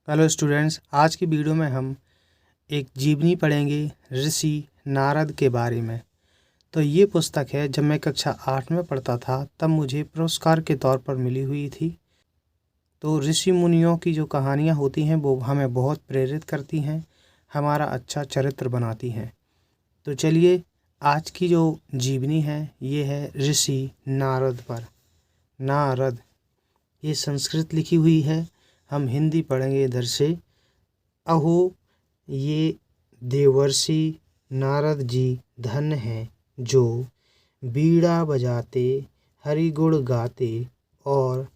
Hello students, आज की video में हम एक जीवनी पढ़ेंगे ऋषि नारद के बारे में। तो ये पुस्तक है, जब मैं कक्षा 8 में पढ़ता था तब मुझे पुरस्कार के तौर पर मिली हुई थी। तो ऋषि मुनियों की जो कहानियाँ होती हैं वो हमें बहुत प्रेरित करती हैं, हमारा अच्छा चरित्र बनाती हैं। तो चलिए, आज की जो जीवनी है ये है ऋषि नारद पर। नारद, ये संस्कृत लिखी हुई है, हम हिंदी पढ़ेंगे इधर से। अहो, ये देवर्षि नारद जी धन्य हैं जो बीड़ा बजाते, हरि गुण गाते और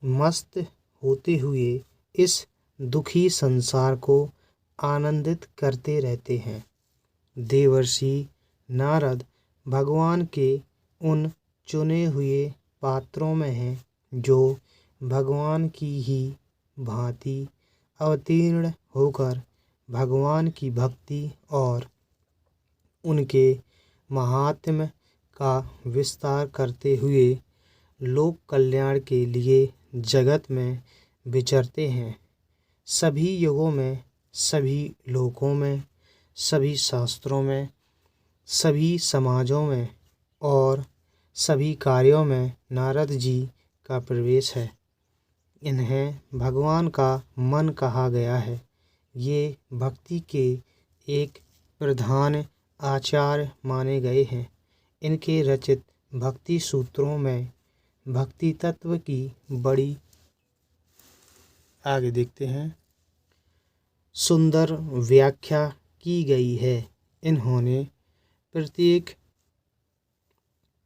मस्त होते हुए इस दुखी संसार को आनंदित करते रहते हैं। देवर्षि नारद भगवान के उन चुने हुए पात्रों में हैं जो भगवान की ही भांति अवतीर्ण होकर भगवान की भक्ति और उनके महात्म्य का विस्तार करते हुए लोक कल्याण के लिए जगत में विचरते हैं। सभी युगों में, सभी लोकों में, सभी शास्त्रों में, सभी समाजों में और सभी कार्यों में नारद जी का प्रवेश है। इन्हें भगवान का मन कहा गया है। ये भक्ति के एक प्रधान आचार्य माने गए हैं। इनके रचित भक्ति सूत्रों में भक्ति तत्व की बड़ी, आगे देखते हैं, सुंदर व्याख्या की गई है। इन्होंने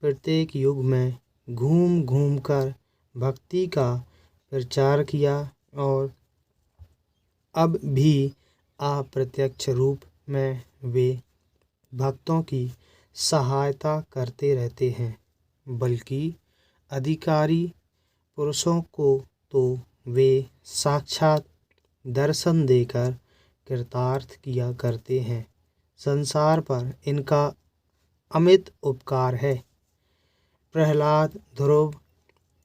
प्रत्येक युग में घूम घूम कर भक्ति का प्रचार किया और अब भी अप्रत्यक्ष रूप में वे भक्तों की सहायता करते रहते हैं। बल्कि अधिकारी पुरुषों को तो वे साक्षात दर्शन देकर कृतार्थ किया करते हैं। संसार पर इनका अमित उपकार है। प्रहलाद, ध्रुव,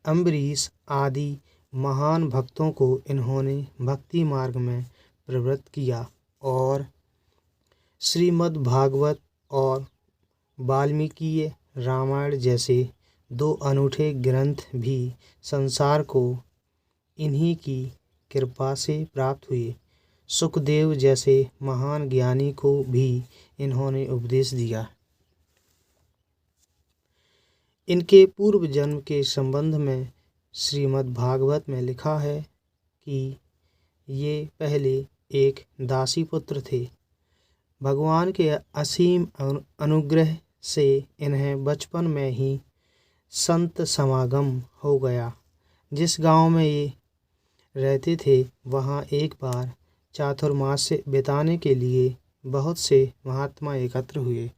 अम्बरीश आदि महान भक्तों को इन्होंने भक्ति मार्ग में प्रवृत्त किया और श्रीमद् भागवत और वाल्मीकि रामायण जैसे दो अनूठे ग्रंथ भी संसार को इन्हीं की कृपा से प्राप्त हुए। सुखदेव जैसे महान ज्ञानी को भी इन्होंने उपदेश दिया। इनके पूर्व जन्म के संबंध में श्रीमद् भागवत में लिखा है कि ये पहले एक दासी पुत्र थे। भगवान के असीम अनुग्रह से इन्हें बचपन में ही संत समागम हो गया। जिस गांव में ये रहते थे वहां एक बार चातुर्मास्य बिताने के लिए बहुत से महात्मा एकत्र हुए।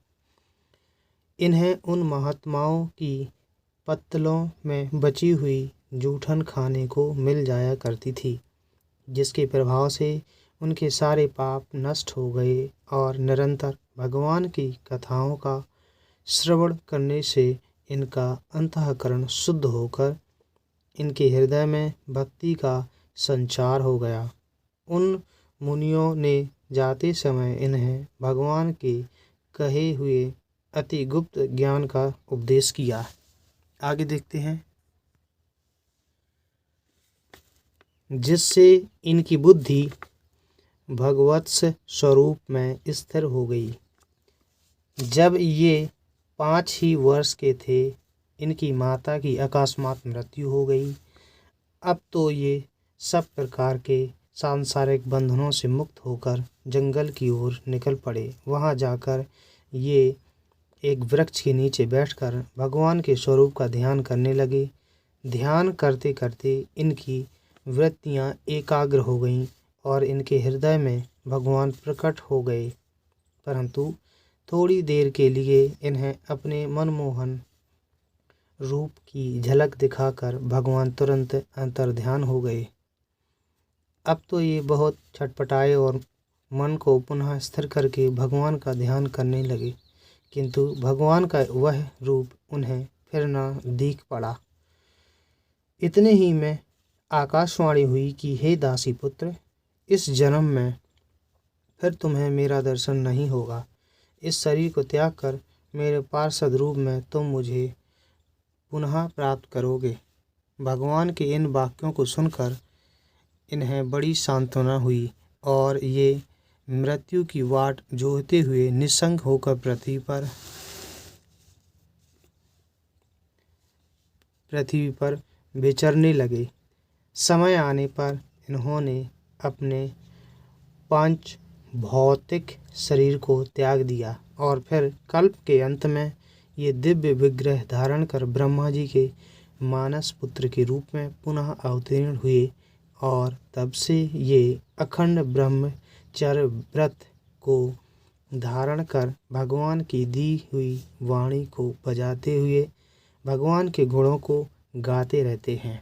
इन्हें उन महात्माओं की पत्तलों में बची हुई जूठन खाने को मिल जाया करती थी, जिसके प्रभाव से उनके सारे पाप नष्ट हो गए और निरंतर भगवान की कथाओं का श्रवण करने से इनका अंतःकरण शुद्ध होकर इनके हृदय में भक्ति का संचार हो गया। उन मुनियों ने जाते समय इन्हें भगवान के कहे हुए अति गुप्त ज्ञान का उपदेश किया। आगे देखते हैं। जिससे इनकी बुद्धि भगवत्स स्वरूप में स्थिर हो गई। जब ये 5 ही वर्ष के थे, इनकी माता की अकस्मात मृत्यु हो गई। अब तो ये सब प्रकार के सांसारिक बंधनों से मुक्त होकर जंगल की ओर निकल पड़े। वहां जाकर ये एक वृक्ष के नीचे बैठकर भगवान के स्वरूप का ध्यान करने लगे। ध्यान करते करते इनकी वृत्तियां एकाग्र हो गईं और इनके हृदय में भगवान प्रकट हो गए। परंतु थोड़ी देर के लिए इन्हें अपने मनमोहन रूप की झलक दिखाकर भगवान तुरंत अंतर्ध्यान हो गए। अब तो ये बहुत छटपटाए और मन को पुनः स्थिर करके भगवान का ध्यान करने लगे, किंतु भगवान का वह रूप उन्हें फिर न दिख पड़ा। इतने ही में आकाशवाणी हुई कि हे दासी पुत्र, इस जन्म में फिर तुम्हें मेरा दर्शन नहीं होगा। इस शरीर को त्याग कर मेरे पार्षद रूप में तुम मुझे पुनः प्राप्त करोगे। भगवान के इन वाक्यों को सुनकर इन्हें बड़ी सांत्वना हुई और ये मृत्यु की वाट जोहते हुए निस्संग होकर पृथ्वी पर विचरने लगे। समय आने पर इन्होंने अपने पांच भौतिक शरीर को त्याग दिया और फिर कल्प के अंत में ये दिव्य विग्रह धारण कर ब्रह्मा जी के मानस पुत्र के रूप में पुनः अवतीर्ण हुए और तब से ये अखंड ब्रह्मचर्य व्रत को धारण कर भगवान की दी हुई वाणी को बजाते हुए भगवान के गुणों को गाते रहते हैं।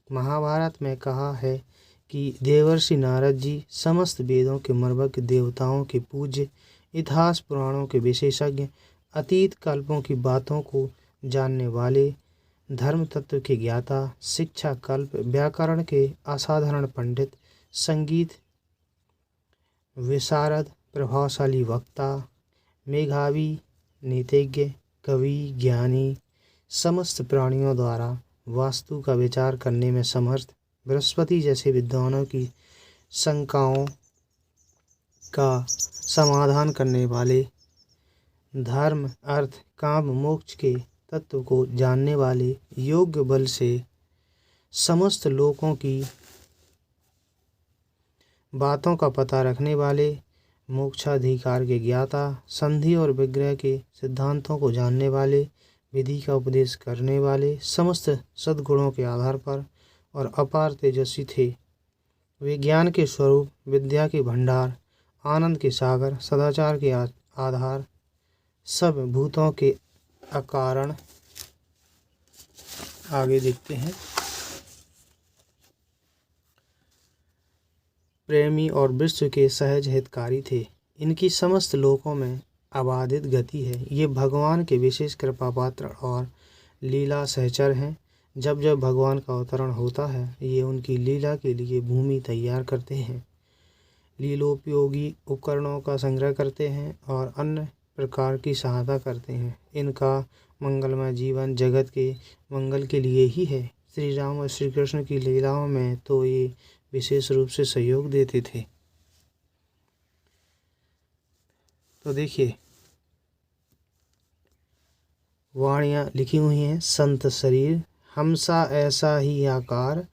महाभारत में कहा है कि देवर्षि नारद जी समस्त वेदों के मर्मज्ञ, देवताओं के पूज्य, इतिहास पुराणों के विशेषज्ञ, अतीत कल्पों की बातों को जानने वाले, धर्म तत्व के ज्ञाता, शिक्षा कल्प व्याकरण के असाधारण पंडित, संगीत विशारद, प्रभावशाली वक्ता, मेधावी, नीतिज्ञ, कवि, ज्ञानी, समस्त प्राणियों द्वारा वास्तु का विचार करने में समर्थ, बृहस्पति जैसे विद्वानों की शंकाओं का समाधान करने वाले, धर्म अर्थ काम मोक्ष के तत्व को जानने वाले, योग्य बल से समस्त लोगों की बातों का पता रखने वाले, मोक्षाधिकार के ज्ञाता, संधि और विग्रह के सिद्धांतों को जानने वाले, विधि का उपदेश करने वाले, समस्त सद्गुणों के आधार पर और अपार तेजस्वी थे। वे ज्ञान के स्वरूप, विद्या के भंडार, आनंद के सागर, सदाचार के आधार, सब भूतों के अकारण। आगे देखते हैं। प्रेमी और विश्व के सहज हितकारी थे। इनकी समस्त लोकों में अबाधित गति है। ये भगवान के विशेष कृपा पात्र और लीला सहचर हैं। जब जब भगवान का अवतरण होता है ये उनकी लीला के लिए भूमि तैयार करते हैं, लीलोपयोगी उपकरणों का संग्रह करते हैं और अन्य प्रकार की सहायता करते हैं। इनका मंगलमय जीवन जगत के मंगल के लिए ही है। श्री राम और श्री कृष्ण की लीलाओं में तो ये विशेष रूप से सहयोग देते थे। तो देखिए वाणियाँ लिखी हुई हैं। संत शरीर हमसा ऐसा ही आकार,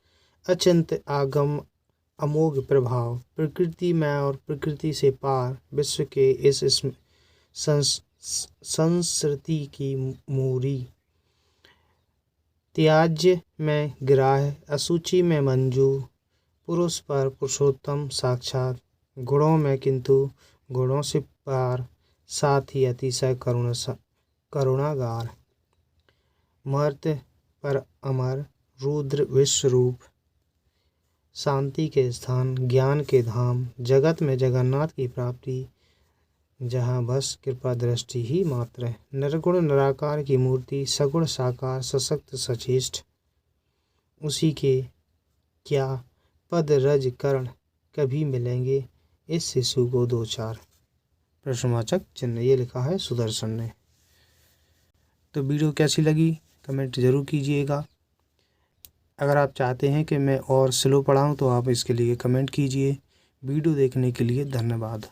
अचिंत आगम अमोघ प्रभाव, प्रकृति में और प्रकृति से पार, विश्व के इस संस्कृति की मूरी, त्याज्य में ग्राह्य, असूचि में मंजू, पुरुष पर पुरुषोत्तम साक्षात, गुणों में किंतु गुणों से पार, साथ ही अतिशय करुणागार, मर्त्य पर अमर, रुद्र विश्वरूप, शांति के स्थान, ज्ञान के धाम, जगत में जगन्नाथ की प्राप्ति, जहाँ बस कृपा दृष्टि ही मात्र है, निर्गुण निराकार की मूर्ति, सगुण साकार, सशक्त सचेष्ट, उसी के क्या पद रज कर्ण कभी मिलेंगे, इस शिशु को दो चार प्रश्नवाचक चिन्ह। ये लिखा है सुदर्शन ने। तो वीडियो कैसी लगी कमेंट ज़रूर कीजिएगा। अगर आप चाहते हैं कि मैं और स्लो पढ़ाऊँ तो आप इसके लिए कमेंट कीजिए। वीडियो देखने के लिए धन्यवाद।